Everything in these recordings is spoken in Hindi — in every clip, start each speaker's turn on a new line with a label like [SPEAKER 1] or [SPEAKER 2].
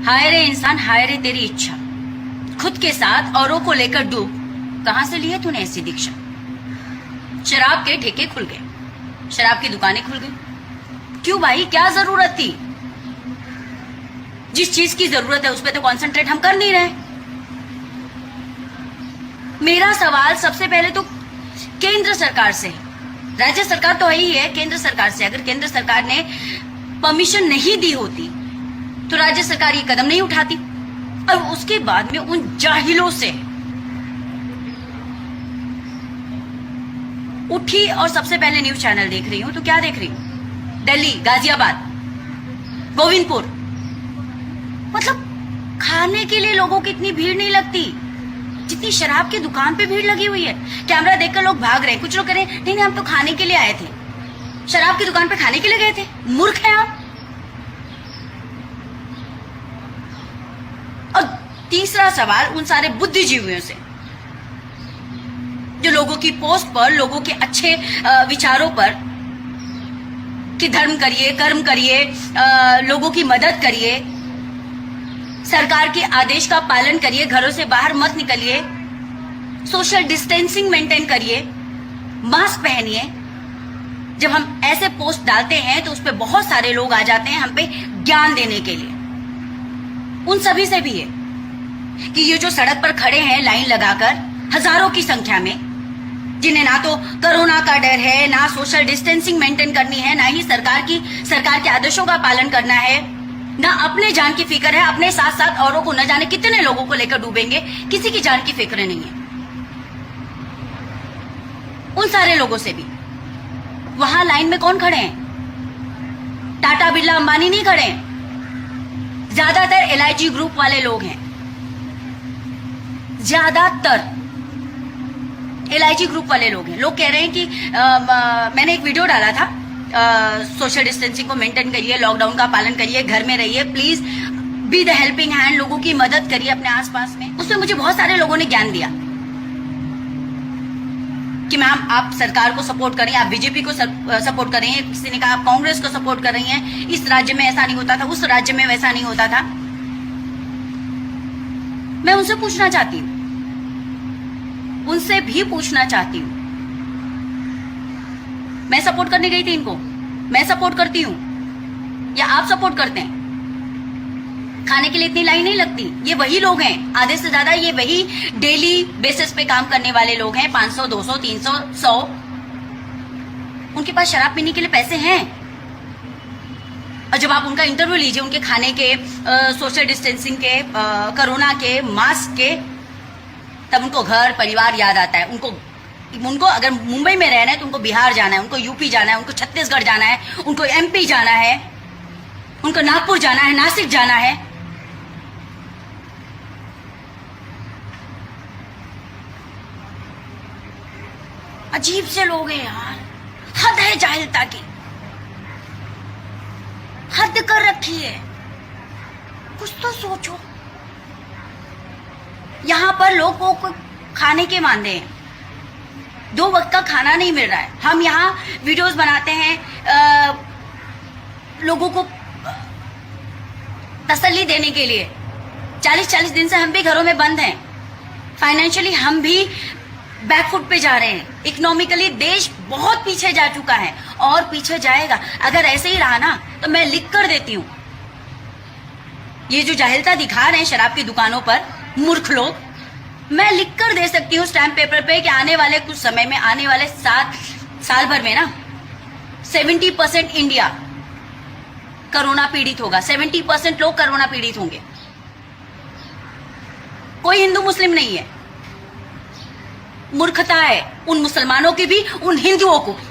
[SPEAKER 1] हाय रे इंसान, हाय रे तेरी इच्छा, खुद के साथ औरों को लेकर डूब। कहां से लिए तूने ऐसी दीक्षा? शराब के ठेके खुल गए, शराब की दुकानें खुल गई। क्यों भाई, क्या जरूरत थी? जिस चीज की जरूरत है उस पर तो कॉन्सेंट्रेट हम कर नहीं रहे। मेरा सवाल सबसे पहले तो केंद्र सरकार से, राज्य सरकार तो है ही है, केंद्र सरकार से अगर केंद्र सरकार ने परमिशन नहीं दी होती तो राज्य सरकार ये कदम नहीं उठाती। और उसके बाद में उन जाहिलों से उठी और सबसे पहले न्यूज चैनल देख रही हूं तो क्या देख रही हूं? दिल्ली, गाजियाबाद, गोविंदपुर, मतलब खाने के लिए लोगों की इतनी भीड़ नहीं लगती जितनी शराब की दुकान पे भीड़ लगी हुई है। कैमरा देखकर लोग भाग रहे हैं। कुछ लोग कह रहे हैं नहीं नहीं हम तो खाने के लिए आए थे। शराब की दुकान पे खाने के लिए गए थे? मूर्ख हैं आप। और तीसरा सवाल उन सारे बुद्धिजीवियों से जो लोगों की पोस्ट पर, लोगों के अच्छे विचारों पर कि धर्म करिए, कर्म करिए, लोगों की मदद करिए, सरकार के आदेश का पालन करिए, घरों से बाहर मत निकलिए, सोशल डिस्टेंसिंग मेंटेन करिए, मास्क पहनिए। जब हम ऐसे पोस्ट डालते हैं तो उस पर बहुत सारे लोग आ जाते हैं हम पे ज्ञान देने के लिए। उन सभी से भी है कि ये जो सड़क पर खड़े हैं लाइन लगाकर हजारों की संख्या में, जिन्हें ना तो कोरोना का डर है, ना सोशल डिस्टेंसिंग मेंटेन करनी है, ना ही सरकार के आदेशों का पालन करना है, ना अपने जान की फिक्र है, अपने साथ साथ औरों को न जाने कितने लोगों को लेकर डूबेंगे, किसी की जान की फिक्र नहीं है। उन सारे लोगों से भी वहां लाइन में कौन खड़े हैं? टाटा, बिरला, अंबानी नहीं खड़े हैं। ज्यादातर एलआईजी ग्रुप वाले लोग हैं, ज्यादातर एलआईजी ग्रुप वाले लोग हैं। लोग कह रहे हैं कि मैंने एक वीडियो डाला था, सोशल डिस्टेंसिंग को मेंटेन करिए, लॉकडाउन का पालन करिए, घर में रहिए, please be the helping hand, लोगों की मदद करिए अपने आसपास में। उसमें मुझे बहुत सारे लोगों ने ज्ञान दिया कि मैम आप सरकार को सपोर्ट करें, आप बीजेपी को सपोर्ट करें, किसी ने कहा आप कांग्रेस को सपोर्ट कर रही हैं, इस राज्य में ऐसा नहीं होता था, उस राज्य में वैसा नहीं होता था। मैं उनसे पूछना चाहती हूँ, उनसे भी पूछना चाहती हूँ, मैं सपोर्ट करने गई थी इनको, मैं सपोर्ट करती हूँ या आप सपोर्ट करते हैं? खाने के लिए इतनी लाइन नहीं लगती। ये वही लोग हैं, आधे से ज्यादा ये वही डेली बेसिस पे काम करने वाले लोग हैं, 500, 200, 300, 100। उनके पास शराब पीने के लिए पैसे हैं। और जब आप उनका इंटरव्यू लीजिए, उनके खाने के, सोशल डिस्टेंसिंग के, कोरोना के, मास्क के, तब उनको घर परिवार याद आता है। उनको अगर मुंबई में रहना है तो उनको बिहार जाना है, उनको यूपी जाना है, उनको छत्तीसगढ़ जाना है, उनको एमपी जाना है, उनको नागपुर जाना है, नासिक जाना है। अजीब से लोग हैं यार, हद है जाहिलता की, हद कर रखी है। कुछ तो सोचो। यहां पर लोगों को खाने के मांदे हैं, 2 वक्त का खाना नहीं मिल रहा है। हम यहाँ वीडियोस बनाते हैं, लोगों को तसल्ली देने के लिए। 40-40 दिन से हम भी घरों में बंद हैं। फाइनेंशियली हम भी बैकफुट पे जा रहे हैं। इकोनॉमिकली देश बहुत पीछे जा चुका है और पीछे जाएगा। अगर ऐसे ही रहा ना तो मैं लिख कर देती हूँ, ये जो जाहिलता दिखा रहे हैं शराब की दुकानों पर मूर्ख लोग, मैं लिख कर दे सकती हूँ स्टैम्प पेपर पे कि आने वाले कुछ समय में, आने वाले 7 साल भर में ना 70% इंडिया कोरोना पीड़ित होगा। 70% लोग कोरोना पीड़ित होंगे। कोई हिंदू मुस्लिम नहीं है। मूर्खता है उन मुसलमानों की भी, उन हिंदुओं को भी।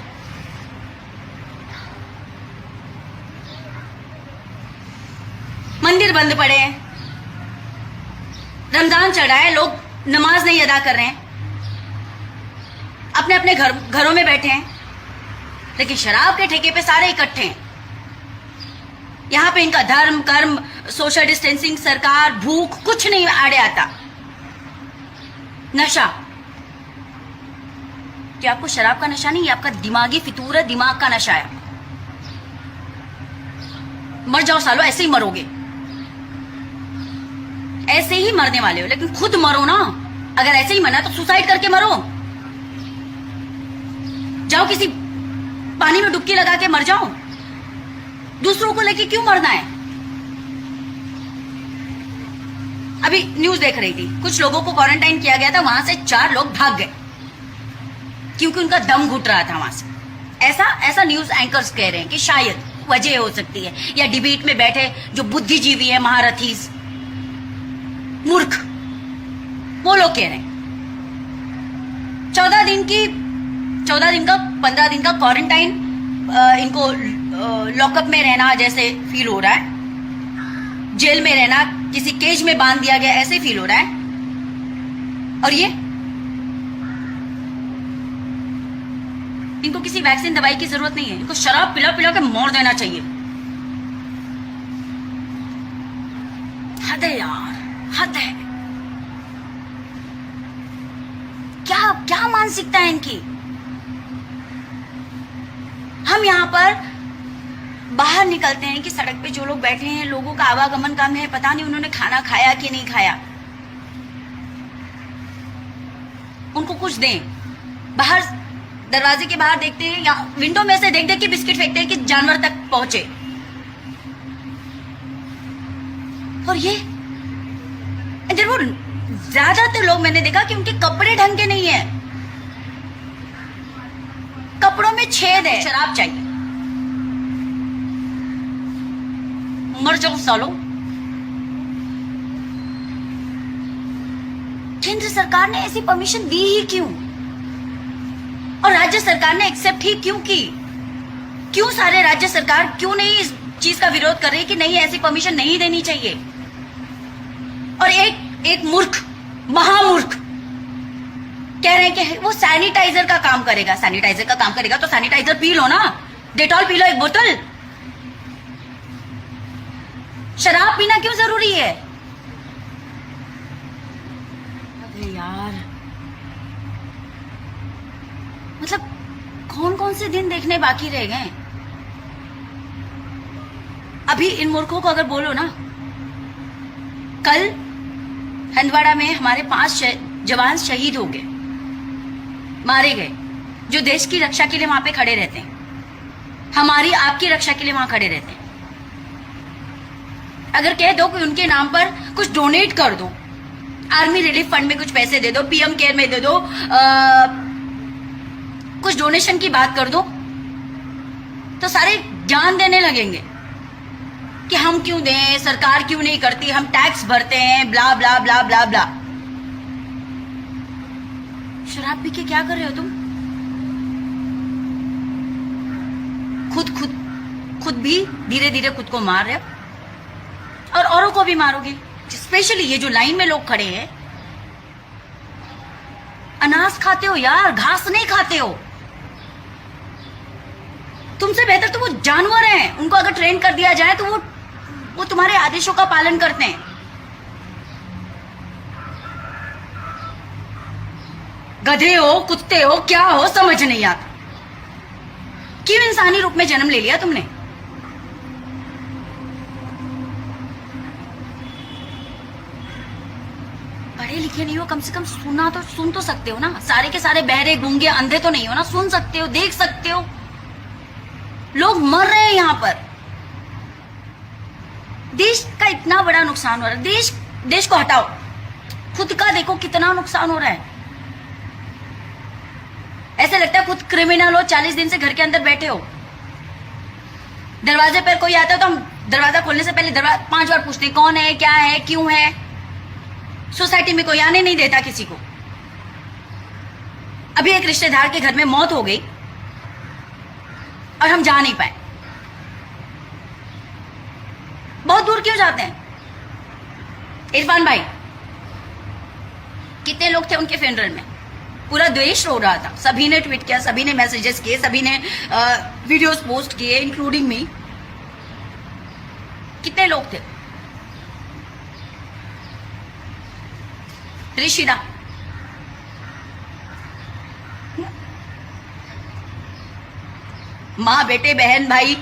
[SPEAKER 1] मंदिर बंद पड़े हैं, रमजान चढ़ा है, लोग नमाज नहीं अदा कर रहे हैं, अपने अपने घरों में बैठे हैं, लेकिन शराब के ठेके पे सारे इकट्ठे हैं। यहां पे इनका धर्म, कर्म, सोशल डिस्टेंसिंग, सरकार, भूख कुछ नहीं आड़े आता। नशा, कि आपको शराब का नशा नहीं, ये आपका दिमागी फितूर है, दिमाग का नशा है। मर जाओ सालो, ऐसे ही मरोगे। ऐसे ही मरने वाले हो, लेकिन खुद मरो ना। अगर ऐसे ही मरना तो सुसाइड करके मरो। जाओ किसी पानी में डुबकी लगा के मर जाओ। दूसरों को लेके क्यों मरना है? अभी न्यूज देख रही थी, कुछ लोगों को क्वारंटाइन किया गया था, वहां से 4 लोग भाग गए क्योंकि उनका दम घुट रहा था वहां से। ऐसा न्यूज एंकर्स कह रहे हैं कि शायद वजह हो सकती है, या डिबेट में बैठे जो बुद्धिजीवी है, महारथी मूर्ख, वो लोग कह रहे हैं 15 दिन का क्वारंटाइन, इनको लॉकअप में रहना जैसे फील हो रहा है, जेल में रहना, किसी केज में बांध दिया गया ऐसे फील हो रहा है। और ये इनको किसी वैक्सीन दवाई की जरूरत नहीं है, इनको शराब पिला पिला के मोड़ देना चाहिए। हद है यार, हद है। क्या क्या मानसिकता है इनकी। हम यहां पर बाहर निकलते हैं कि सड़क पे जो लोग बैठे हैं, लोगों का आवागमन कम है, पता नहीं उन्होंने खाना खाया कि नहीं खाया, उनको कुछ दें। बाहर दरवाजे के बाहर देखते हैं या विंडो में से देख देख के बिस्किट फेंकते हैं कि जानवर तक पहुंचे। और ये जरूर ज्यादातर लोग मैंने देखा कि उनके कपड़े ढंग के नहीं है, कपड़ों में छेद है। शराब चाहिए, मर जाओ सालो। केंद्र सरकार ने ऐसी परमिशन दी ही क्यों, और राज्य सरकार ने एक्सेप्ट ही क्यों की? क्यों सारे राज्य सरकार क्यों नहीं इस चीज का विरोध कर रही कि नहीं, ऐसी परमिशन नहीं देनी चाहिए? और एक मूर्ख, महामूर्ख कह रहे हैं कि वो सैनिटाइजर का काम करेगा। सैनिटाइजर का काम करेगा तो सैनिटाइजर पी लो ना, डेटॉल पी लो 1 बोतल। शराब पीना क्यों जरूरी है? अरे यार, मतलब कौन कौन से दिन देखने बाकी रह गए? अभी इन मूर्खों को अगर बोलो ना, कल हंदवाड़ा में हमारे 5 जवान शहीद हो गए, मारे गए, जो देश की रक्षा के लिए वहां पे खड़े रहते हैं, हमारी आपकी रक्षा के लिए वहां खड़े रहते हैं। अगर कह दो कि उनके नाम पर कुछ डोनेट कर दो, आर्मी रिलीफ फंड में कुछ पैसे दे दो, पीएम केयर में दे दो, कुछ डोनेशन की बात कर दो, तो सारे जान देने लगेंगे कि हम क्यों दें, सरकार क्यों नहीं करती, हम टैक्स भरते हैं, ब्ला ब्ला ब्ला ब्ला ब्ला। शराब पी के क्या कर रहे हो तुम? खुद भी धीरे धीरे खुद को मार रहे हो और औरों को भी मारोगे। स्पेशली ये जो लाइन में लोग खड़े हैं, अनाज खाते हो यार, घास नहीं खाते हो। तुमसे बेहतर तो वो जानवर हैं, उनको अगर ट्रेन कर दिया जाए तो वो तुम्हारे आदेशों का पालन करते हैं। गधे हो, कुत्ते हो, क्या हो, समझ नहीं आता। क्यों इंसानी रूप में जन्म ले लिया तुमने? पढ़े लिखे नहीं हो, कम से कम सुन तो सकते हो ना। सारे के सारे बहरे, गूंगे, अंधे तो नहीं हो ना, सुन सकते हो, देख सकते हो। लोग मर रहे हैं यहां पर, देश का इतना बड़ा नुकसान हो रहा है। देश को हटाओ, खुद का देखो कितना नुकसान हो रहा है। ऐसे लगता है खुद क्रिमिनल हो, 40 दिन से घर के अंदर बैठे हो। दरवाजे पर कोई आता है तो हम दरवाजा खोलने से पहले 5 बार पूछते हैं कौन है, क्या है, क्यों है। सोसाइटी में कोई आने नहीं देता किसी को। अभी एक रिश्तेदार के घर में मौत हो गई और हम जा नहीं पाए। बहुत दूर क्यों जाते हैं? इरफान भाई, कितने लोग थे उनके फ्यूनरल में? पूरा देश रो रहा था। सभी ने ट्वीट किया, सभी ने मैसेजेस किए, सभी ने वीडियोस पोस्ट किए, इंक्लूडिंग मी। कितने लोग थे? ऋषिदा, माँ, बेटे, बहन, भाई,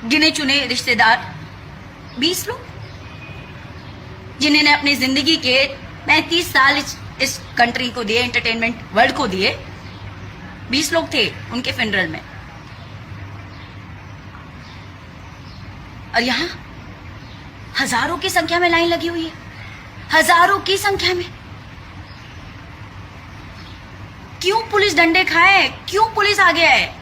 [SPEAKER 1] गिने चुने रिश्तेदार, 20 लोग। जिन्होंने अपनी जिंदगी के 35 साल इस कंट्री को दिए, एंटरटेनमेंट वर्ल्ड को दिए। 20 लोग थे उनके फ्यूनरल में, और यहां हजारों की संख्या में लाइन लगी हुई है, हजारों की संख्या में। क्यों पुलिस डंडे खाए, क्यों पुलिस आगे आए?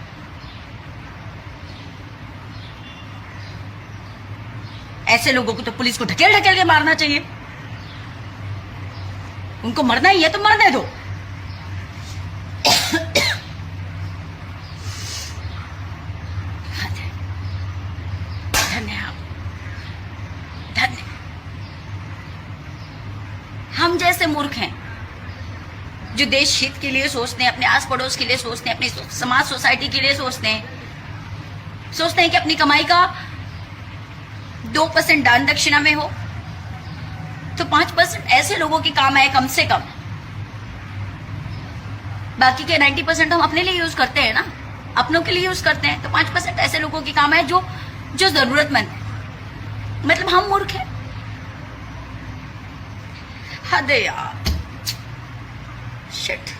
[SPEAKER 1] ऐसे लोगों को तो पुलिस को ढकेल ढकेल के मारना चाहिए। उनको मरना ही है तो मरने दो। धन्यवाद, धन्य। हम जैसे मूर्ख हैं जो देश हित के लिए सोचते हैं, अपने आस पड़ोस के लिए सोचते हैं, अपनी समाज सोसाइटी के लिए सोचते हैं कि अपनी कमाई का 2% दान दक्षिणा में हो, तो 5% ऐसे लोगों के काम आए कम से कम। बाकी के 90% हम अपने लिए यूज करते हैं ना, अपनों के लिए यूज करते हैं, तो 5% ऐसे लोगों के काम आए जो जरूरतमंद है। मतलब हम मूर्ख हैं। हद है यार, शिट।